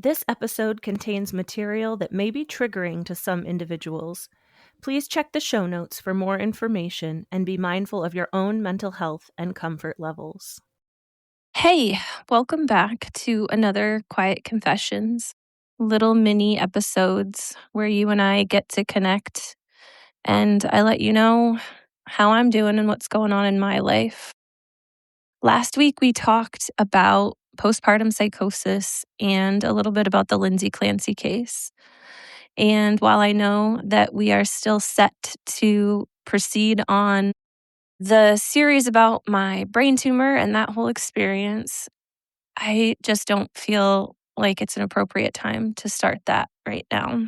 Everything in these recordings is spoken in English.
This episode contains material that may be triggering to some individuals. Please check the show notes for more information and be mindful of your own mental health and comfort levels. Hey, welcome back to another Quiet Confessions, little mini episodes where you and I get to connect and I let you know how I'm doing and what's going on in my life. Last week, we talked about postpartum psychosis and a little bit about the Lindsay Clancy case. And while I know that we are still set to proceed on the series about my brain tumor and that whole experience, I just don't feel like it's an appropriate time to start that right now.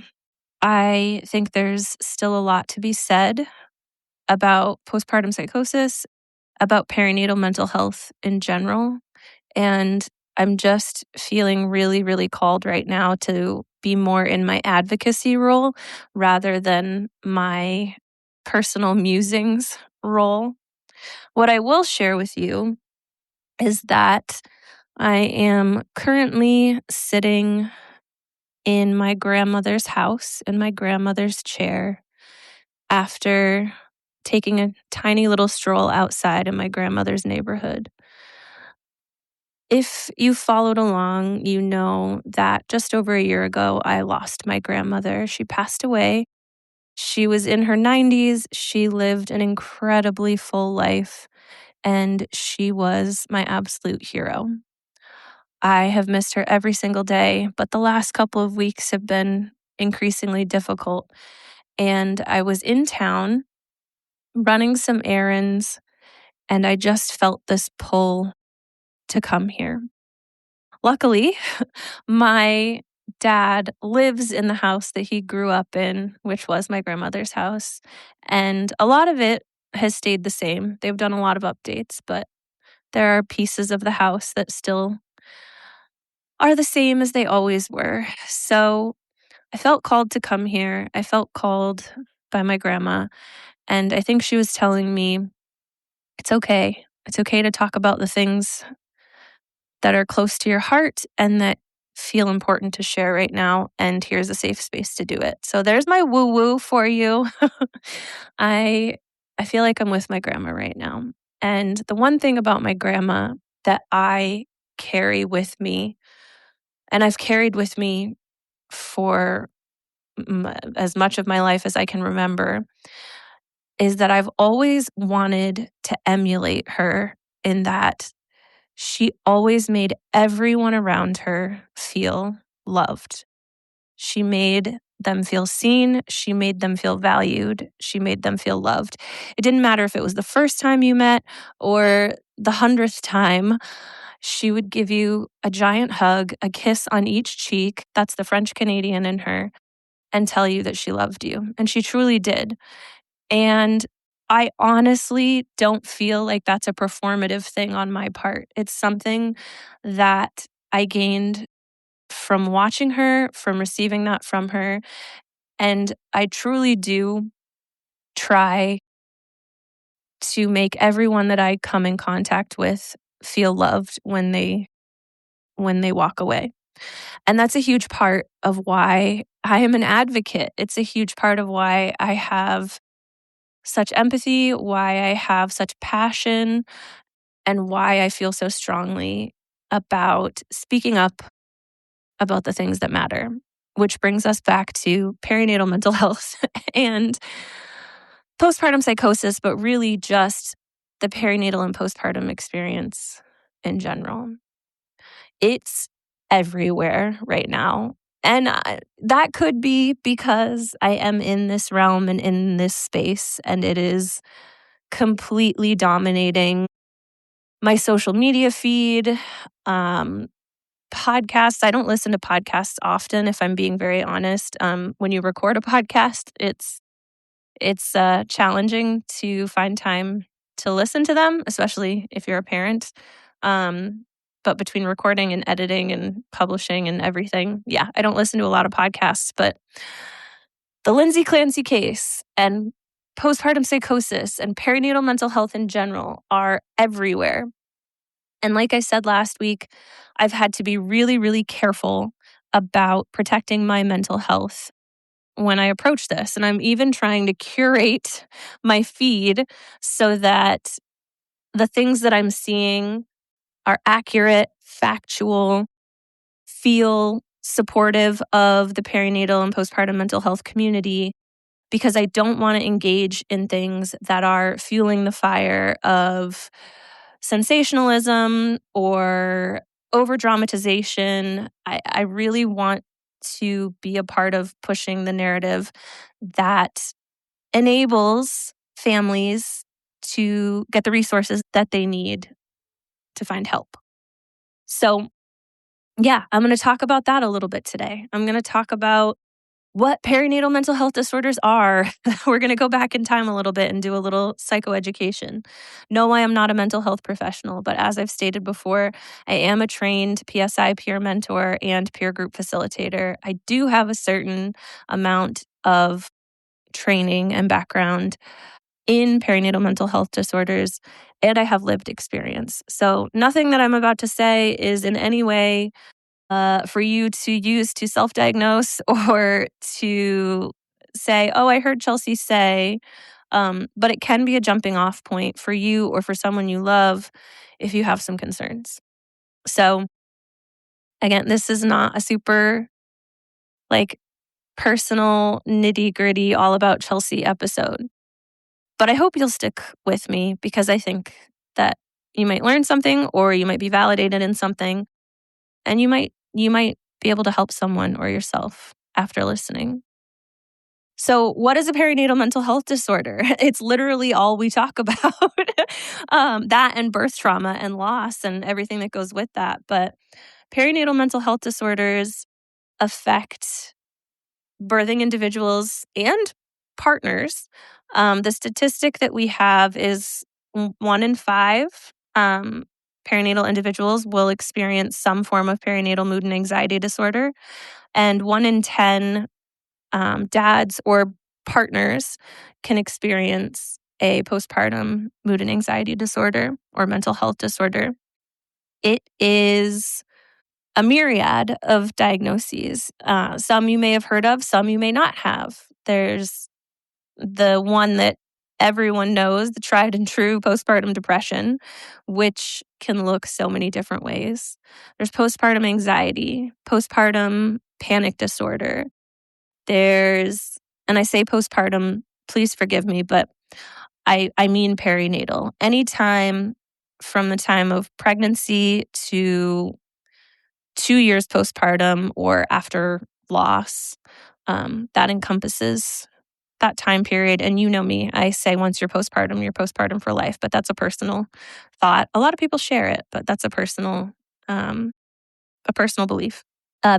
I think there's still a lot to be said about postpartum psychosis, about perinatal mental health in general. And I'm just feeling really, really called right now to be more in my advocacy role rather than my personal musings role. What I will share with you is that I am currently sitting in my grandmother's house, in my grandmother's chair, after taking a tiny little stroll outside in my grandmother's neighborhood. If you followed along, you know that just over a year ago, I lost my grandmother. She passed away. She was in her 90s. She lived an incredibly full life, and she was my absolute hero. I have missed her every single day, but the last couple of weeks have been increasingly difficult. And I was in town running some errands, and I just felt this pull to come here. Luckily, my dad lives in the house that he grew up in, which was my grandmother's house. And a lot of it has stayed the same. They've done a lot of updates, but there are pieces of the house that still are the same as they always were. So I felt called to come here. I felt called by my grandma. And I think she was telling me, it's okay. It's okay to talk about the things that are close to your heart and that feel important to share right now. And here's a safe space to do it. So there's my woo woo for you. I feel like I'm with my grandma right now. And the one thing about my grandma that I carry with me, and I've carried with me for as much of my life as I can remember, is that I've always wanted to emulate her in that she always made everyone around her feel loved. She made them feel seen. She made them feel valued. She made them feel loved. It didn't matter if it was the first time you met or the 100th time. She would give you a giant hug, a kiss on each cheek. That's the French Canadian in her, and tell you that she loved you. And she truly did. And I honestly don't feel like that's a performative thing on my part. It's something that I gained from watching her, from receiving that from her. And I truly do try to make everyone that I come in contact with feel loved when they walk away. And that's a huge part of why I am an advocate. It's a huge part of why I have such empathy, why I have such passion, and why I feel so strongly about speaking up about the things that matter, which brings us back to perinatal mental health and postpartum psychosis, but really just the perinatal and postpartum experience in general. It's everywhere right now. And that could be because I am in this realm and in this space, and it is completely dominating my social media feed, podcasts. I don't listen to podcasts often, if I'm being very honest. When you record a podcast, it's challenging to find time to listen to them, especially if you're a parent. But between recording and editing and publishing and everything, yeah, I don't listen to a lot of podcasts. But the Lindsay Clancy case and postpartum psychosis and perinatal mental health in general are everywhere. And like I said last week, I've had to be really, really careful about protecting my mental health when I approach this. And I'm even trying to curate my feed so that the things that I'm seeing are accurate, factual, feel supportive of the perinatal and postpartum mental health community, because I don't want to engage in things that are fueling the fire of sensationalism or over dramatization. I really want to be a part of pushing the narrative that enables families to get the resources that they need to find help. So, yeah, I'm going to talk about that a little bit today. I'm going to talk about what perinatal mental health disorders are. We're going to go back in time a little bit and do a little psychoeducation. No, I am not a mental health professional, but as I've stated before, I am a trained PSI peer mentor and peer group facilitator. I do have a certain amount of training and background in perinatal mental health disorders, and I have lived experience. So nothing that I'm about to say is in any way for you to use to self-diagnose or to say, oh, I heard Chelsea say, but it can be a jumping off point for you or for someone you love if you have some concerns. So again, this is not a super like personal nitty gritty all about Chelsea episode, but I hope you'll stick with me because I think that you might learn something or you might be validated in something, and you might be able to help someone or yourself after listening. So, what is a perinatal mental health disorder? It's literally all we talk about. That and birth trauma and loss and everything that goes with that. But perinatal mental health disorders affect birthing individuals and partners. The statistic that we have is 1 in 5 perinatal individuals will experience some form of perinatal mood and anxiety disorder, and 1 in 10 dads or partners can experience a postpartum mood and anxiety disorder or mental health disorder. It is a myriad of diagnoses. Some you may have heard of, some you may not have. There's the one that everyone knows, the tried and true postpartum depression, which can look so many different ways. There's postpartum anxiety, postpartum panic disorder. There's, and I say postpartum, please forgive me, but I mean perinatal. Anytime from the time of pregnancy to 2 years postpartum or after loss, that encompasses that time period. And you know me, I say once you're postpartum for life, but that's a personal thought. A lot of people share it, but that's a personal belief.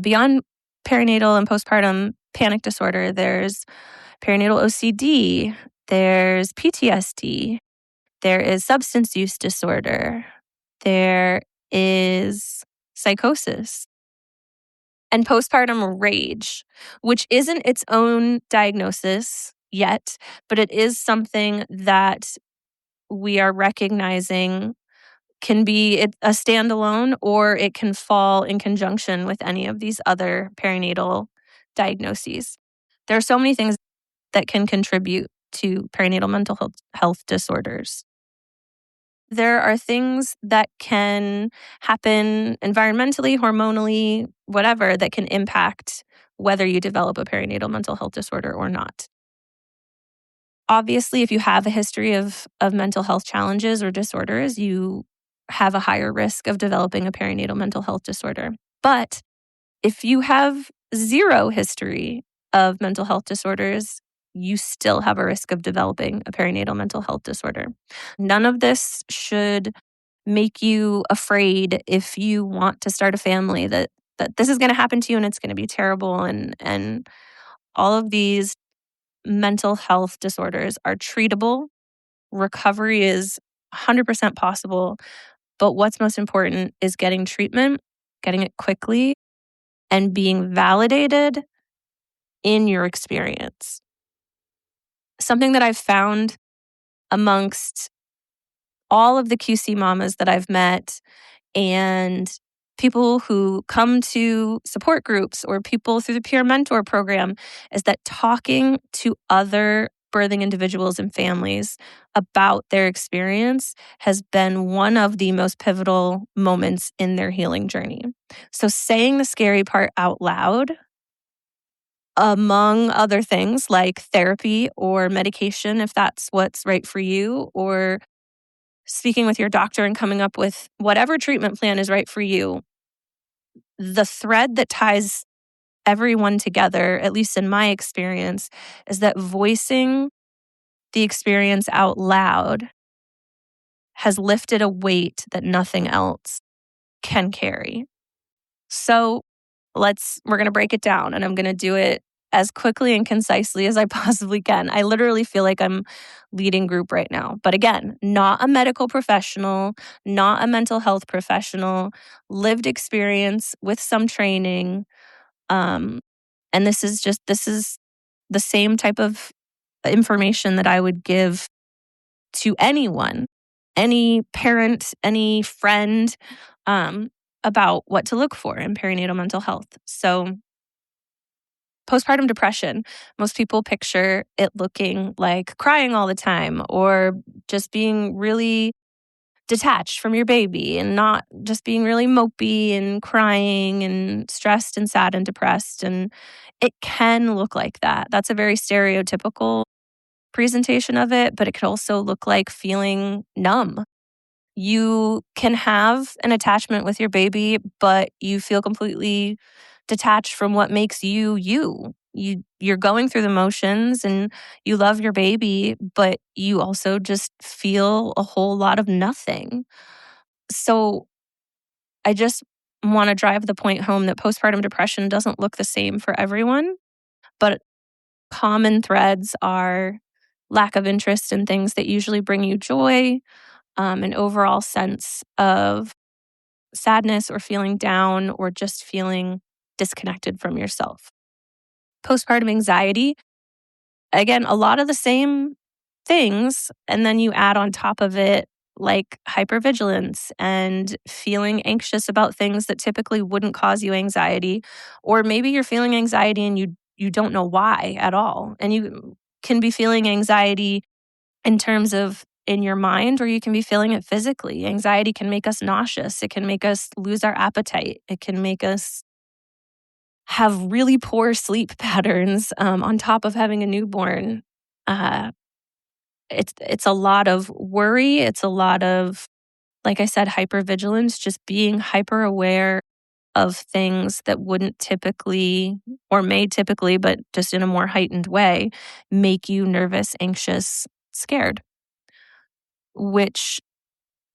Beyond perinatal and postpartum panic disorder, there's perinatal OCD, there's PTSD, there is substance use disorder, there is psychosis, and postpartum rage, which isn't its own diagnosis yet, but it is something that we are recognizing can be a standalone or it can fall in conjunction with any of these other perinatal diagnoses. There are so many things that can contribute to perinatal mental health disorders. There are things that can happen environmentally, hormonally, whatever, that can impact whether you develop a perinatal mental health disorder or not. Obviously, if you have a history of mental health challenges or disorders, you have a higher risk of developing a perinatal mental health disorder. But if you have zero history of mental health disorders, you still have a risk of developing a perinatal mental health disorder. None of this should make you afraid if you want to start a family that this is going to happen to you and it's going to be terrible, and all of these mental health disorders are treatable. Recovery is 100% possible, but what's most important is getting treatment, getting it quickly, and being validated in your experience. Something that I've found amongst all of the QC mamas that I've met and people who come to support groups or people through the peer mentor program is that talking to other birthing individuals and families about their experience has been one of the most pivotal moments in their healing journey. So saying the scary part out loud, among other things like therapy or medication, if that's what's right for you, or speaking with your doctor and coming up with whatever treatment plan is right for you, the thread that ties everyone together, at least in my experience, is that voicing the experience out loud has lifted a weight that nothing else can carry. So we're going to break it down, and I'm going to do it as quickly and concisely as I possibly can. I literally feel like I'm leading group right now. But again, not a medical professional, not a mental health professional, lived experience with some training. And this is the same type of information that I would give to anyone, any parent, any friend, about what to look for in perinatal mental health. So, postpartum depression, most people picture it looking like crying all the time or just being really detached from your baby and not just being really mopey and crying and stressed and sad and depressed. And it can look like that. That's a very stereotypical presentation of it, but it could also look like feeling numb. You can have an attachment with your baby, but you feel completely detached from what makes you you. You're going through the motions and you love your baby, but you also just feel a whole lot of nothing. So I just want to drive the point home that postpartum depression doesn't look the same for everyone, but common threads are lack of interest in things that usually bring you joy, an overall sense of sadness or feeling down or just feeling disconnected from yourself. Postpartum anxiety, again, a lot of the same things. And then you add on top of it like hypervigilance and feeling anxious about things that typically wouldn't cause you anxiety. Or maybe you're feeling anxiety and you don't know why at all. And you can be feeling anxiety in terms of in your mind, or you can be feeling it physically. Anxiety can make us nauseous. It can make us lose our appetite. It can make us have really poor sleep patterns on top of having a newborn. Uh, it's a lot of worry. It's a lot of, like I said, hypervigilance, just being hyper aware of things that wouldn't typically or may typically, but just in a more heightened way, make you nervous, anxious, scared. Which,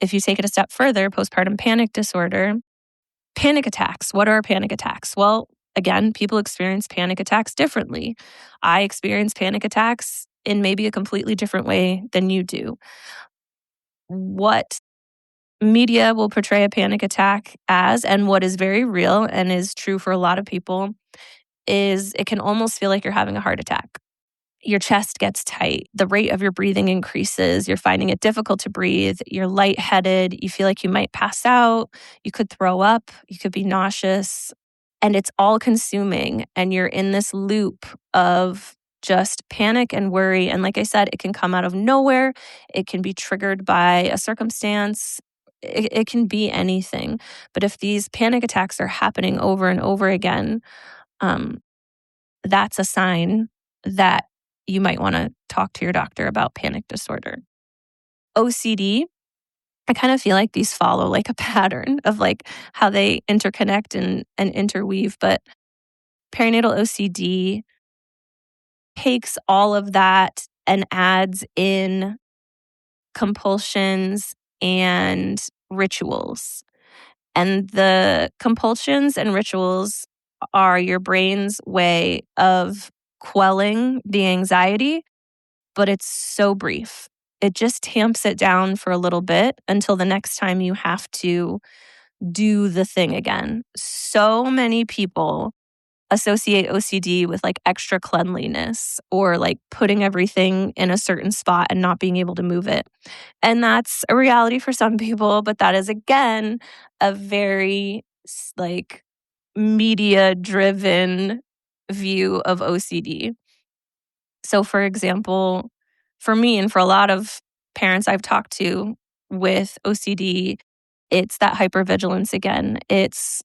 if you take it a step further, postpartum panic disorder, panic attacks. What are panic attacks? Well, again, people experience panic attacks differently. I experience panic attacks in maybe a completely different way than you do. What media will portray a panic attack as, and what is very real and is true for a lot of people, is it can almost feel like you're having a heart attack. Your chest gets tight, the rate of your breathing increases, you're finding it difficult to breathe, you're lightheaded, you feel like you might pass out, you could throw up, you could be nauseous, and it's all consuming. And you're in this loop of just panic and worry. And like I said, it can come out of nowhere, it can be triggered by a circumstance. It can be anything. But if these panic attacks are happening over and over again, that's a sign that you might want to talk to your doctor about panic disorder. OCD, I kind of feel like these follow like a pattern of like how they interconnect and interweave, but perinatal OCD takes all of that and adds in compulsions and rituals. And the compulsions and rituals are your brain's way of quelling the anxiety, but it's so brief. It just tamps it down for a little bit until the next time you have to do the thing again. So many people associate OCD with like extra cleanliness or like putting everything in a certain spot and not being able to move it. And that's a reality for some people, but that is again a very like media driven view of OCD. So, for example, for me and for a lot of parents I've talked to with OCD, it's that hypervigilance again. It's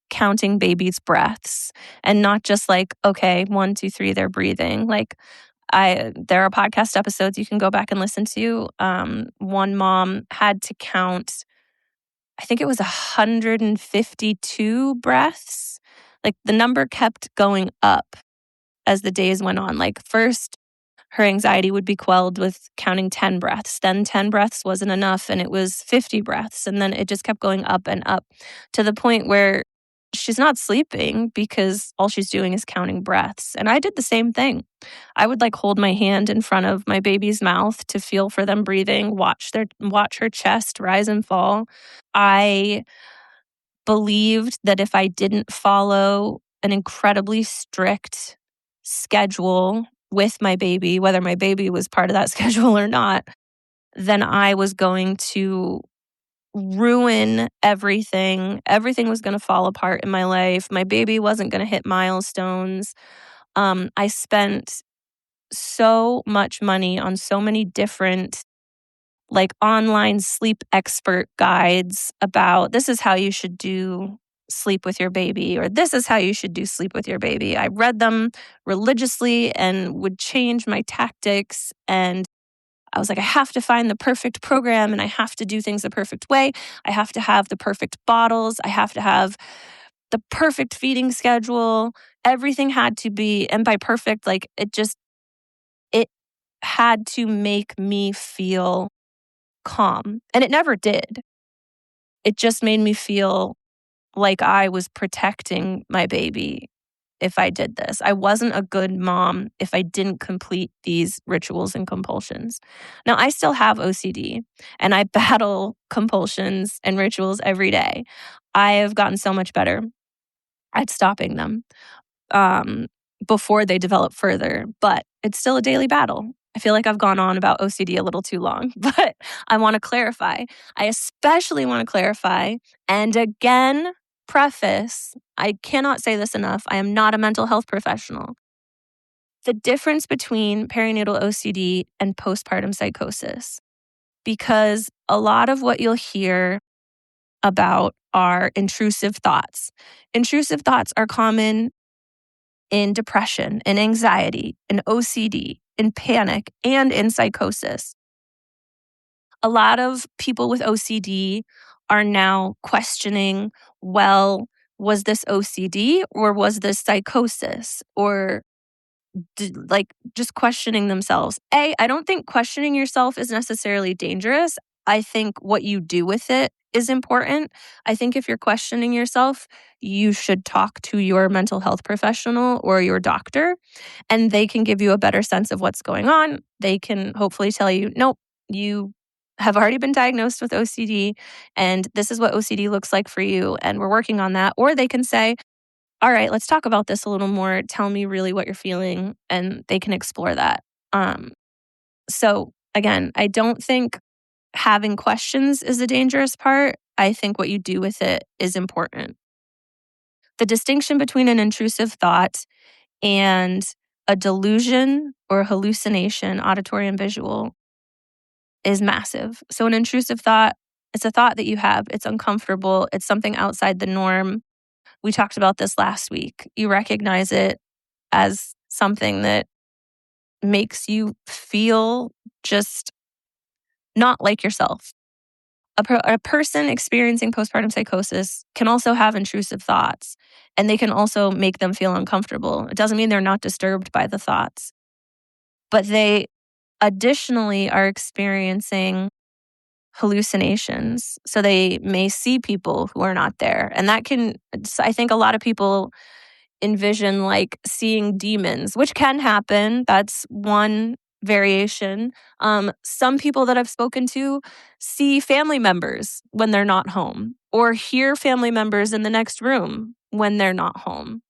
counting babies' breaths and not just like, okay, 1, 2, 3, they're breathing. Like, there are podcast episodes you can go back and listen to. One mom had to count, I think it was 152 breaths. Like, the number kept going up as the days went on. Like, first, her anxiety would be quelled with counting 10 breaths. Then 10 breaths wasn't enough, and it was 50 breaths. And then it just kept going up and up to the point where she's not sleeping because all she's doing is counting breaths. And I did the same thing. I would like hold my hand in front of my baby's mouth to feel for them breathing, watch her chest rise and fall. I believed that if I didn't follow an incredibly strict schedule with my baby, whether my baby was part of that schedule or not, then I was going to ruin everything. Everything was going to fall apart in my life. My baby wasn't going to hit milestones. I spent so much money on so many different like online sleep expert guides about this is how you should do sleep with your baby, or this is how you should do sleep with your baby. I read them religiously and would change my tactics. And I was like, I have to find the perfect program and I have to do things the perfect way. I have to have the perfect bottles. I have to have the perfect feeding schedule. Everything had to be, and by perfect, like it had to make me feel calm. And it never did. It just made me feel like I was protecting my baby if I did this. I wasn't a good mom if I didn't complete these rituals and compulsions. Now, I still have OCD and I battle compulsions and rituals every day. I have gotten so much better at stopping them. Before they develop further, but it's still a daily battle. I feel like I've gone on about OCD a little too long, but I want to clarify. I especially want to clarify and again preface, I cannot say this enough. I am not a mental health professional. The difference between perinatal OCD and postpartum psychosis, because a lot of what you'll hear about are intrusive thoughts. Intrusive thoughts are common in depression, in anxiety, in OCD, in panic, and in psychosis. A lot of people with OCD are now questioning, well, was this OCD or was this psychosis? Or like just questioning themselves. I don't think questioning yourself is necessarily dangerous. I think what you do with it is important. I think if you're questioning yourself, you should talk to your mental health professional or your doctor, and they can give you a better sense of what's going on. They can hopefully tell you, nope, you have already been diagnosed with OCD, and this is what OCD looks like for you, and we're working on that. Or they can say, all right, let's talk about this a little more. Tell me really what you're feeling, and they can explore that. So again, I don't think having questions is the dangerous part. I think what you do with it is important. The distinction between an intrusive thought and a delusion or hallucination, auditory and visual, is massive. So an intrusive thought, it's a thought that you have. It's uncomfortable. It's something outside the norm. We talked about this last week. You recognize it as something that makes you feel just not like yourself. A person experiencing postpartum psychosis can also have intrusive thoughts, and they can also make them feel uncomfortable. It doesn't mean they're not disturbed by the thoughts, but they additionally are experiencing hallucinations. So they may see people who are not there. And that can, I think a lot of people envision like seeing demons, which can happen. That's one variation. Some people that I've spoken to see family members when they're not home, or hear family members in the next room when they're not home.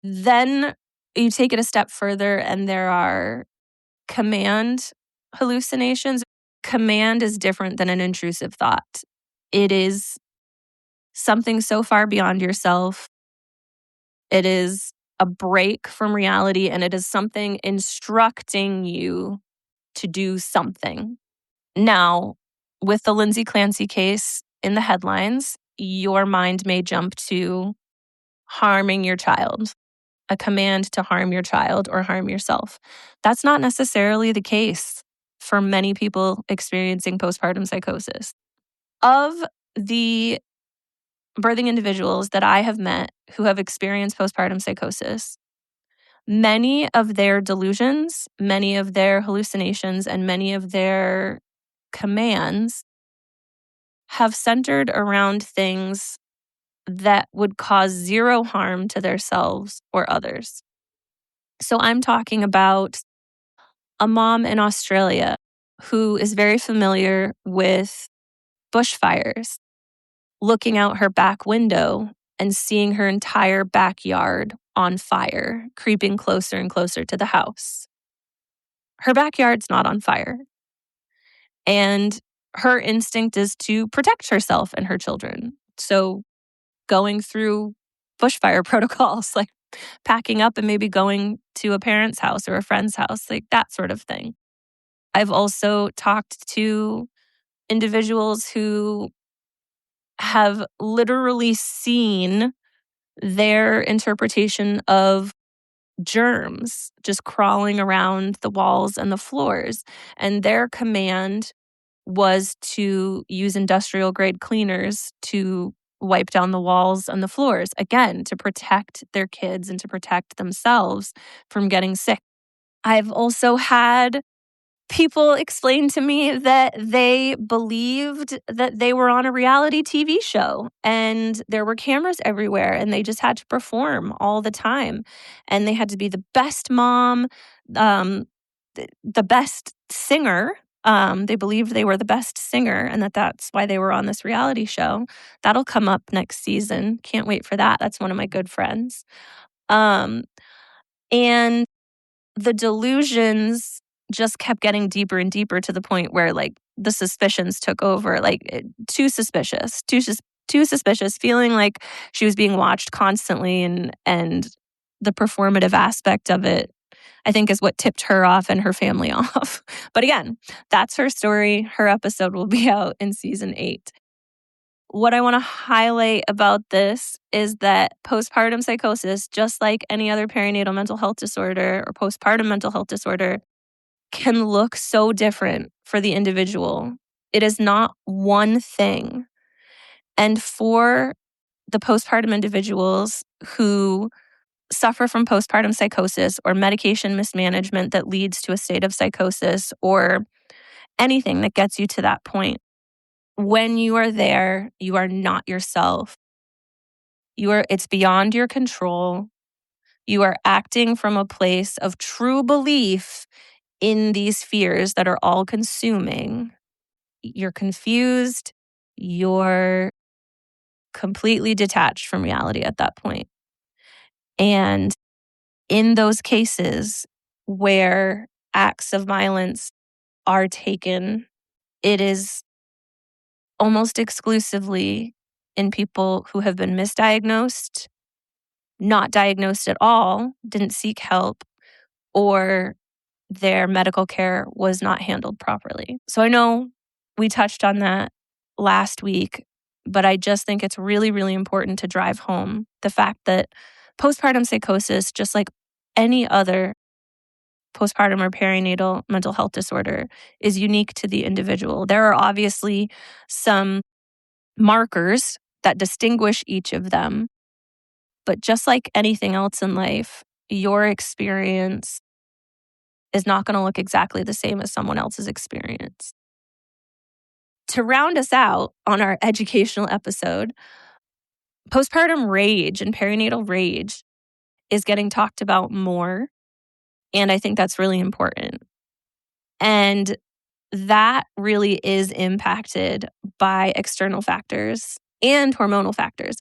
Then you take it a step further, and there are command hallucinations. Command is different than an intrusive thought. It is something so far beyond yourself. It is a break from reality, and it is something instructing you to do something. Now, with the Lindsay Clancy case in the headlines, your mind may jump to harming your child, a command to harm your child or harm yourself. That's not necessarily the case for many people experiencing postpartum psychosis. Of the birthing individuals that I have met who have experienced postpartum psychosis, many of their delusions, many of their hallucinations, and many of their commands have centered around things that would cause zero harm to themselves or others. So I'm talking about a mom in Australia who is very familiar with bushfires, looking out her back window and seeing her entire backyard on fire, creeping closer and closer to the house. Her backyard's not on fire. And her instinct is to protect herself and her children. So going through bushfire protocols, like packing up and maybe going to a parent's house or a friend's house, like that sort of thing. I've also talked to individuals who have literally seen their interpretation of germs just crawling around the walls and the floors. And their command was to use industrial grade cleaners to wipe down the walls and the floors, again, to protect their kids and to protect themselves from getting sick. I've also had people explain to me that they believed that they were on a reality TV show and there were cameras everywhere and they just had to perform all the time. And they had to be the best mom, the best singer. They believed they were the best singer and that's why they were on this reality show. That'll come up next season. Can't wait for that. That's one of my good friends. And the delusions just kept getting deeper and deeper to the point where like the suspicions took over, like too suspicious, feeling like she was being watched constantly, and the performative aspect of it, I think, is what tipped her off and her family off. But again, that's her story. Her episode will be out in season 8. What I want to highlight about this is that postpartum psychosis, just like any other perinatal mental health disorder or postpartum mental health disorder, can look so different for the individual. It is not one thing. And for the postpartum individuals who suffer from postpartum psychosis or medication mismanagement that leads to a state of psychosis or anything that gets you to that point, when you are there, you are not yourself. It's beyond your control. You are acting from a place of true belief in these fears that are all consuming. You're confused. You're completely detached from reality at that point. And in those cases where acts of violence are taken, it is almost exclusively in people who have been misdiagnosed, not diagnosed at all, didn't seek help, or their medical care was not handled properly. So I know we touched on that last week, but I just think it's really, really important to drive home the fact that postpartum psychosis, just like any other postpartum or perinatal mental health disorder, is unique to the individual. There are obviously some markers that distinguish each of them, but just like anything else in life, your experience is not going to look exactly the same as someone else's experience. To round us out on our educational episode, postpartum rage and perinatal rage is getting talked about more, and I think that's really important. And that really is impacted by external factors and hormonal factors.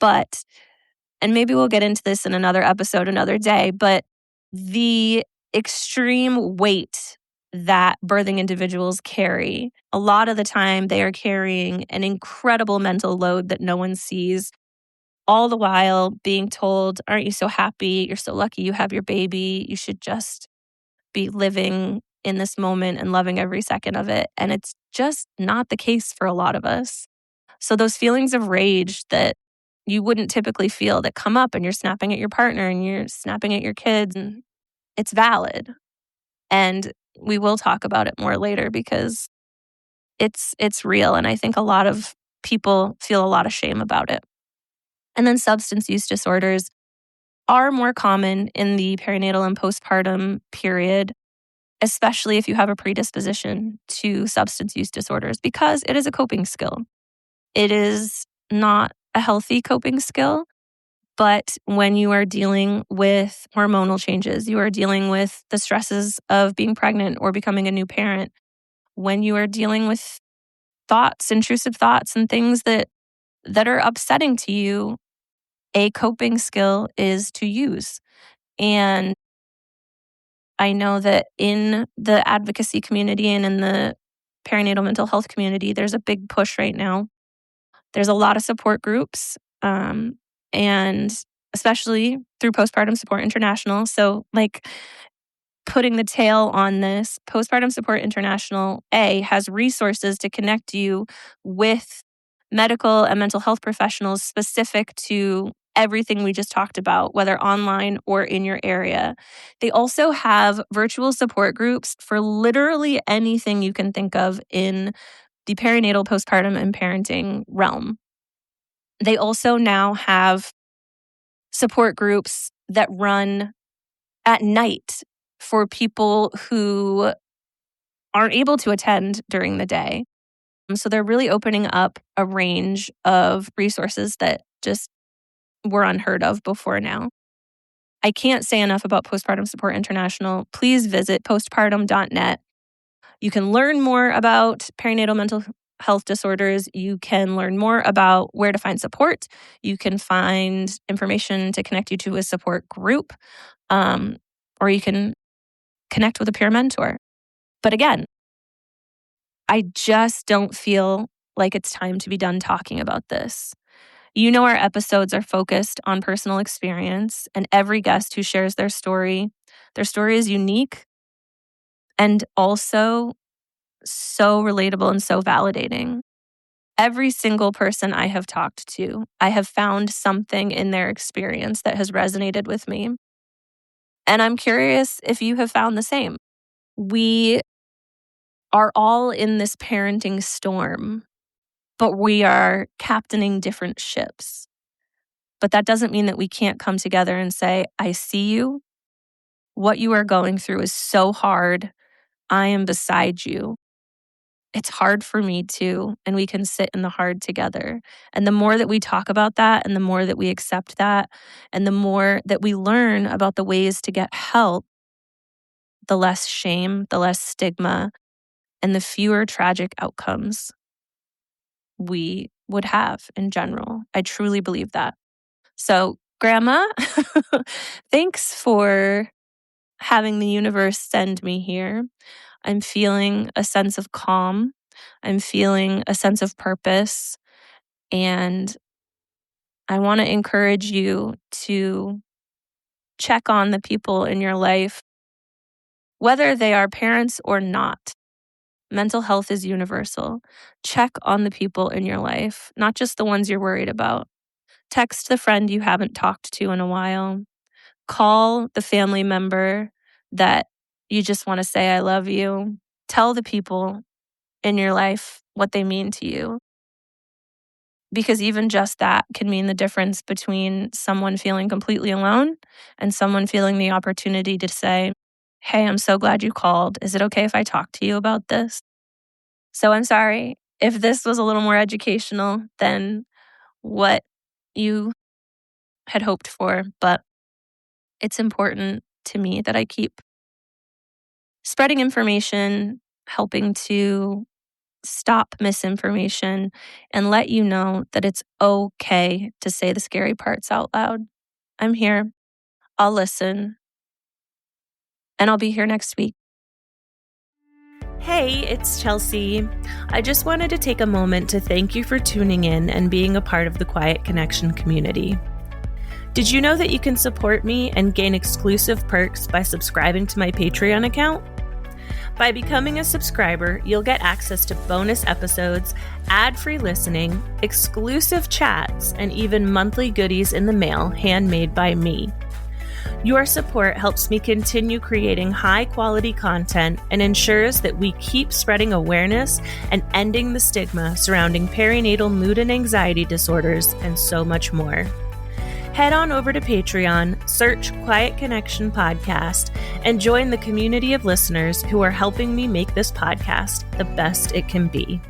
And maybe we'll get into this in another episode, another day, but the extreme weight that birthing individuals carry. A lot of the time, they are carrying an incredible mental load that no one sees, all the while being told, aren't you so happy? You're so lucky you have your baby. You should just be living in this moment and loving every second of it. And it's just not the case for a lot of us. So those feelings of rage that you wouldn't typically feel that come up and you're snapping at your partner and you're snapping at your kids, and it's valid. And we will talk about it more later because it's real. And I think a lot of people feel a lot of shame about it. And then substance use disorders are more common in the perinatal and postpartum period, especially if you have a predisposition to substance use disorders, because it is a coping skill. It is not a healthy coping skill, but when you are dealing with hormonal changes, you are dealing with the stresses of being pregnant or becoming a new parent, when you are dealing with thoughts, intrusive thoughts and things that are upsetting to you, a coping skill is to use. And I know that in the advocacy community and in the perinatal mental health community, there's a big push right now. There's a lot of support groups, and especially through Postpartum Support International. So, like, putting the tail on this, Postpartum Support International, has resources to connect you with medical and mental health professionals specific to everything we just talked about, whether online or in your area. They also have virtual support groups for literally anything you can think of in the perinatal, postpartum, and parenting realm. They also now have support groups that run at night for people who aren't able to attend during the day. So they're really opening up a range of resources that just were unheard of before now. I can't say enough about Postpartum Support International. Please visit postpartum.net. You can learn more about perinatal mental health disorders. You can learn more about where to find support. You can find information to connect you to a support group, or you can connect with a peer mentor. But again, I just don't feel like it's time to be done talking about this. You know, our episodes are focused on personal experience, and every guest who shares their story is unique and also so relatable and so validating. Every single person I have talked to, I have found something in their experience that has resonated with me. And I'm curious if you have found the same. We are all in this parenting storm, but we are captaining different ships. But that doesn't mean that we can't come together and say, I see you. What you are going through is so hard. I am beside you. It's hard for me too. And we can sit in the hard together. And the more that we talk about that, and the more that we accept that, and the more that we learn about the ways to get help, the less shame, the less stigma, and the fewer tragic outcomes we would have in general. I truly believe that. So, Grandma, thanks for having the universe send me here. I'm feeling a sense of calm. I'm feeling a sense of purpose. And I want to encourage you to check on the people in your life, whether they are parents or not. Mental health is universal. Check on the people in your life, not just the ones you're worried about. Text the friend you haven't talked to in a while. Call the family member that you just want to say, I love you. Tell the people in your life what they mean to you. Because even just that can mean the difference between someone feeling completely alone and someone feeling the opportunity to say, hey, I'm so glad you called. Is it okay if I talk to you about this? So I'm sorry if this was a little more educational than what you had hoped for, but it's important to me that I keep spreading information, helping to stop misinformation, and let you know that it's okay to say the scary parts out loud. I'm here. I'll listen. And I'll be here next week. Hey, it's Chelsea. I just wanted to take a moment to thank you for tuning in and being a part of the Quiet Connection community. Did you know that you can support me and gain exclusive perks by subscribing to my Patreon account? By becoming a subscriber, you'll get access to bonus episodes, ad-free listening, exclusive chats, and even monthly goodies in the mail handmade by me. Your support helps me continue creating high-quality content and ensures that we keep spreading awareness and ending the stigma surrounding perinatal mood and anxiety disorders and so much more. Head on over to Patreon, search Quiet Connection Podcast, and join the community of listeners who are helping me make this podcast the best it can be.